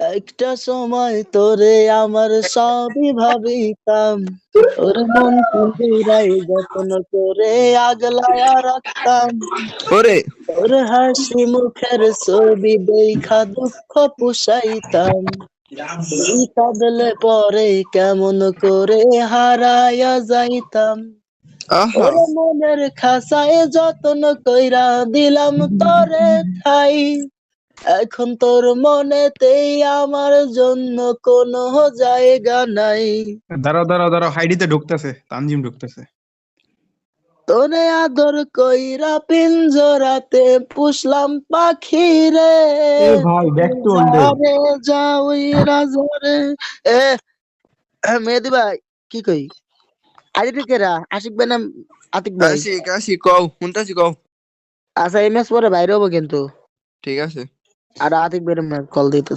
একটা সময় তোরে আমার সবই ভাবিতাম, ওর মন পুরাই যত্ন করে আগলায়া রাখতাম। ওরে ওর হাসি মুখের ছবি দেখা দুঃখ পুষাইতাম। তুই কাঁদলে পরে কেমন করে হারায়া যাইতাম। আহা ওর মনের খাসায় যত্ন কইরা দিলাম তোরে ঠাই। এখন তোর মনেতেই আমার জন্য কোনো জায়গা নাই। দাঁড়াও দাঁড়াও দাঁড়াও, হাইডিতে ঢুকতেছে, তানজিম ঢুকতেছে। তোরে আদর কইরা পিঞ্জরাতে পুষলাম পাখি রে। এ ভাই, ব্যাক টু ওল্ড এজ। যারে যাওই রাজরে। এ মেহেদি ভাই, কি কই আইডি কেরা আশিক ভাই না আতিক ভাই? আশিক আশিক কও, শুনতাছি কও। আচ্ছা এই ম্যাচ পরে বাইরে হবো কিন্তু। ঠিক আছে। আর আতিক ভাই কল দিতে।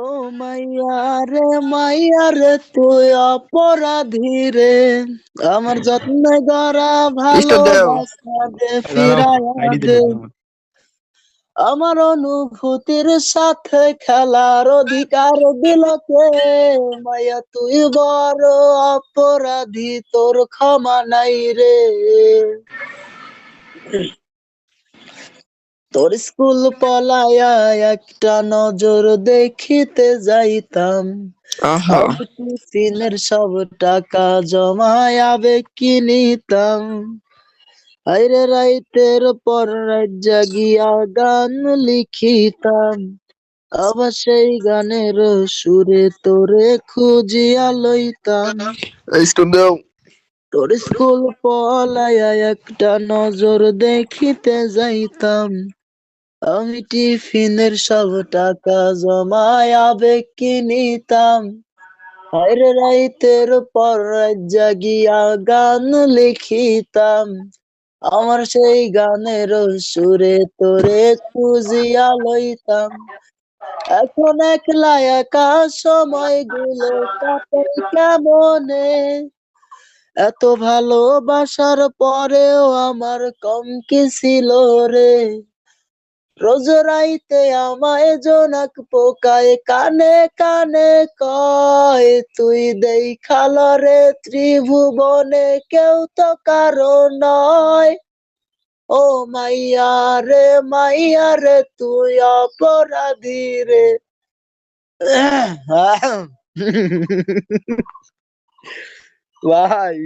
ও মাইয়া রে তুই অপরাধী রে, আমার যত্নে গড়া স্টার দাও। ভালোবাসা দে দাঁড়াও, ফিরাইয়া আইডিতে দে। ঢুকলাম। আমার অনুভূতির সাথে খেলার অধিকার দিল কে? মাইয়া তুই বড় অপরাধী, তোর ক্ষমা নাই রে। তোর স্কুল পলায়া একটা নজর দেখিতে যাইতাম। আহা আমি টিফিনের সব টাকা জমায়াবে কিনিতাম। আইরে রাইতের পর রাত জাগিয়া গান লিখিতাম। আবার সেই গানের সুরে তোরে খুঁজিয়া লইতাম। স্টার দাও। তোর স্কুল পলায়া একটা নজর দেখিতে যাইতাম। আমি টিফিনের সব টাকা জমায়াবে কিনিতাম। আইরে রাইতের পর রাত জাগিয়া গান লিখিতাম। আমার সেই গানের সুরে তোরে খুঁজিয়া লইতাম। এখন একলা একা সময় গুলো কাটে কেমনে? এত ভালোবাসার পরেও আমার কম কি ছিল রে? রোজ রাইতে আমায় জোনাক পোকায় কানে কানে কয়, তুই দেখাল রে ত্রিভুবনে কেউ তো কারো নয়। ও মাইয়া রে তুই অপরাধী রে। ভাই